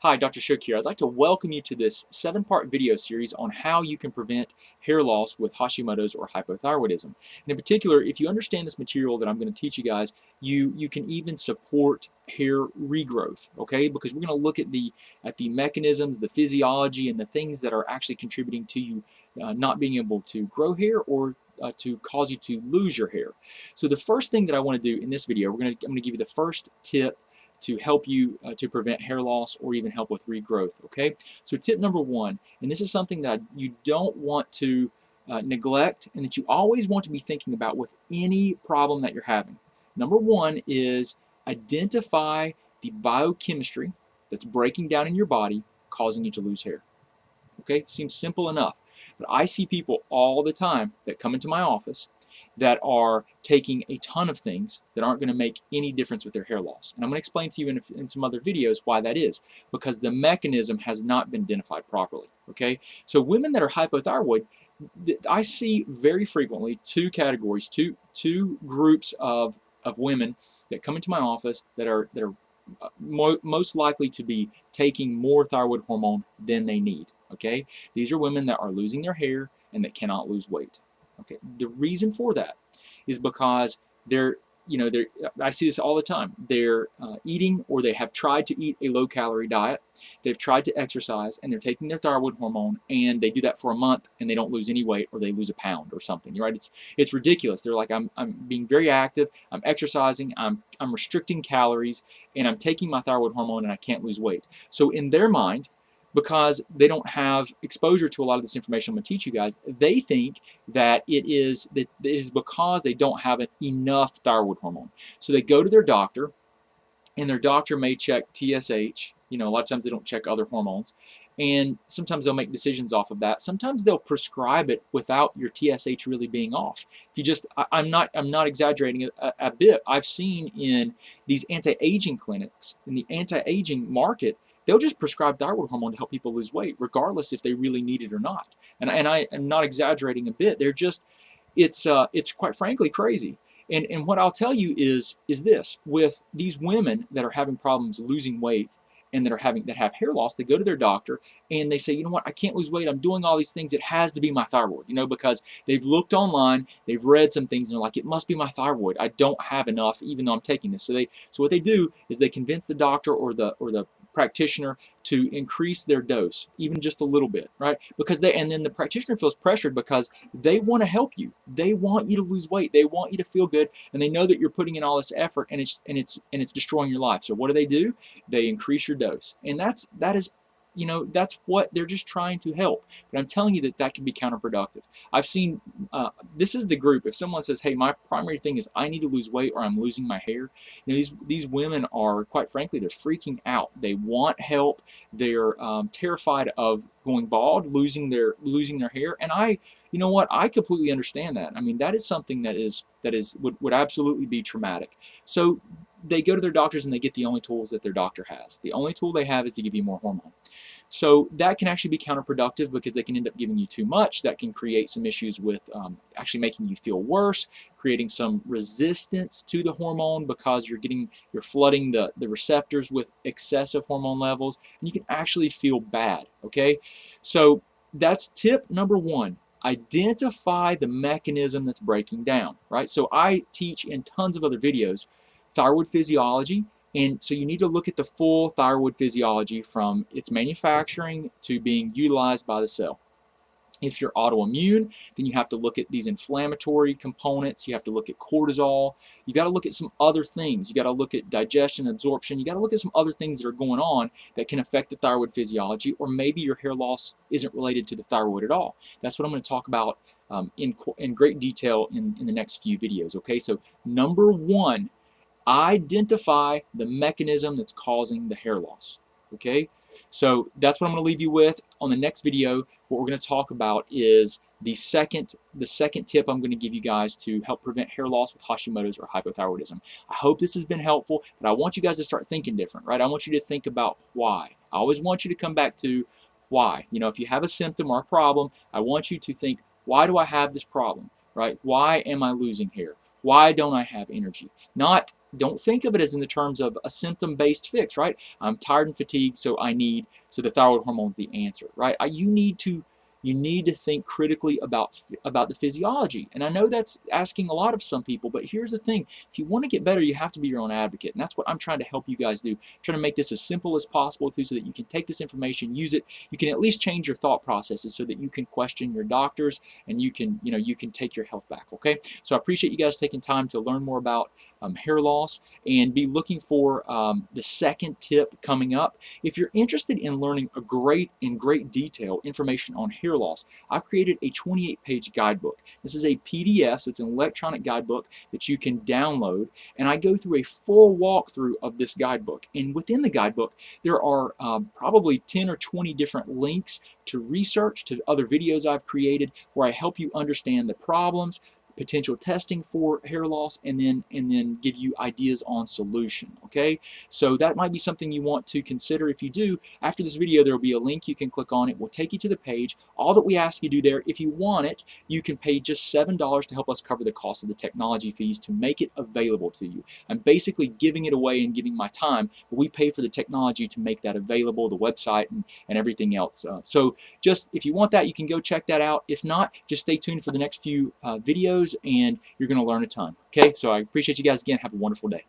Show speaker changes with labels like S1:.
S1: Hi, Dr. Shook here. I'd like to welcome you to this 7-part video series on how you can prevent hair loss with Hashimoto's or hypothyroidism. And in particular, if you understand this material that I'm going to teach you guys, you can even support hair regrowth, okay? Because we're going to look at the mechanisms, the physiology, and the things that are actually contributing to you not being able to grow hair or to cause you to lose your hair. So the first thing that I want to do in this video, I'm going to give you the first tip to help you to prevent hair loss or even help with regrowth, okay? So tip number one, and this is something that you don't want to neglect and that you always want to be thinking about with any problem that you're having. Number one is identify the biochemistry that's breaking down in your body causing you to lose hair. Okay, seems simple enough, but I see people all the time that come into my office that are taking a ton of things that aren't going to make any difference with their hair loss. And I'm going to explain to you in some other videos why that is, because the mechanism has not been identified properly. Okay, so women that are hypothyroid, I see very frequently two categories, two groups of women that come into my office that are most likely to be taking more thyroid hormone than they need. Okay, these are women that are losing their hair and that cannot lose weight. Okay, the reason for that is because they're they're I see this all the time. They're eating, or they have tried to eat a low-calorie diet. They've tried to exercise, and they're taking their thyroid hormone, and they do that for a month, and they don't lose any weight, or they lose a pound or something. Right? It's ridiculous. They're like, I'm being very active. I'm exercising. I'm restricting calories, and I'm taking my thyroid hormone, and I can't lose weight. So in their mind, because they don't have exposure to a lot of this information I'm going to teach you guys, they think that it is because they don't have enough thyroid hormone. So they go to their doctor, and their doctor may check TSH. A lot of times they don't check other hormones, and sometimes they'll make decisions off of that. Sometimes they'll prescribe it without your TSH really being off. If you just, I'm not exaggerating a bit. I've seen in these anti-aging clinics, in the anti-aging market, they'll just prescribe thyroid hormone to help people lose weight, regardless if they really need it or not. And I am not exaggerating a bit. They're just, it's quite frankly crazy. And what I'll tell you is this: with these women that are having problems losing weight and that have hair loss, they go to their doctor and they say, you know what, I can't lose weight. I'm doing all these things. It has to be my thyroid, because they've looked online, they've read some things, and they're like, it must be my thyroid. I don't have enough, even though I'm taking this. So what they do is they convince the doctor or the practitioner to increase their dose, even just a little bit, right? And then the practitioner feels pressured because they want to help you. They want you to lose weight. They want you to feel good, and they know that you're putting in all this effort, and it's destroying your life. So what do? They increase your dose, and that's what they're just trying to help. But I'm telling you that can be counterproductive. I've seen this is the group. If someone says, "Hey, my primary thing is I need to lose weight or I'm losing my hair," these women are, quite frankly, they're freaking out. They want help. They're terrified of going bald, losing their hair, and you know what? I completely understand that. I mean, that is something that would absolutely be traumatic. So they go to their doctors and they get the only tools that their doctor has. The only tool they have is to give you more hormone. So that can actually be counterproductive because they can end up giving you too much. That can create some issues with actually making you feel worse, creating some resistance to the hormone because you're flooding the receptors with excessive hormone levels, and you can actually feel bad. Okay, so that's tip number one. Identify the mechanism that's breaking down, right? So I teach in tons of other videos thyroid physiology, and so you need to look at the full thyroid physiology from its manufacturing to being utilized by the cell. If you're autoimmune, then you have to look at these inflammatory components. You have to look at cortisol. You got to look at some other things. You got to look at digestion, absorption. You got to look at some other things that are going on that can affect the thyroid physiology, or maybe your hair loss isn't related to the thyroid at all. That's what I'm going to talk about in great detail in the next few videos. Okay, so number one, identify the mechanism that's causing the hair loss. Okay, so that's what I'm going to leave you with. On the next video, what we're going to talk about is the second tip I'm going to give you guys to help prevent hair loss with Hashimoto's or hypothyroidism. I hope this has been helpful, but I want you guys to start thinking different, right? I want you to think about why. I always want you to come back to why. If you have a symptom or a problem, I want you to think, why do I have this problem, right? Why am I losing hair? Why don't I have energy? Not don't think of it as in the terms of a symptom-based fix, right? I'm tired and fatigued, so the thyroid hormone's the answer, right? You need to think critically about the physiology. And I know that's asking a lot of some people, but here's the thing. If you want to get better, you have to be your own advocate. And that's what I'm trying to help you guys do. I'm trying to make this as simple as possible too, so that you can take this information, use it. You can at least change your thought processes so that you can question your doctors and you can take your health back, okay? So I appreciate you guys taking time to learn more about hair loss, and be looking for the second tip coming up. If you're interested in learning in great detail information on hair loss, I've created a 28-page guidebook. This is a PDF, so it's an electronic guidebook that you can download, and I go through a full walkthrough of this guidebook. And within the guidebook, there are probably 10 or 20 different links to research, to other videos I've created, where I help you understand the problems, potential testing for hair loss, and then give you ideas on solution. Okay, so that might be something you want to consider. If you do, after this video there will be a link you can click on. It will take you to the page. All that we ask you to do there, if you want it, you can pay just $7 to help us cover the cost of the technology fees to make it available to you. I'm basically giving it away and giving my time, but we pay for the technology to make that available, the website and everything else. So just if you want that, you can go check that out. If not, just stay tuned for the next few videos, and you're going to learn a ton. Okay, so I appreciate you guys again. Have a wonderful day.